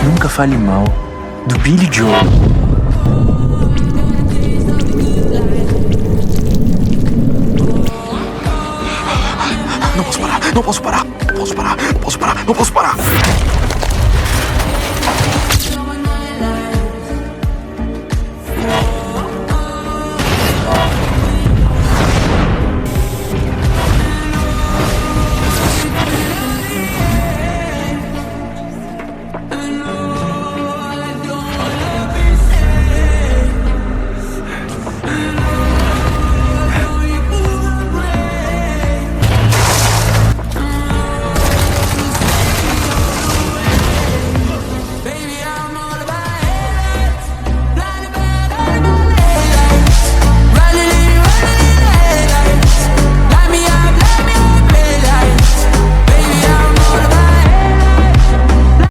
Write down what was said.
Nunca Fale Mal, do Billy Joel. Não posso parar, não posso parar, não posso parar, não posso parar, não posso parar.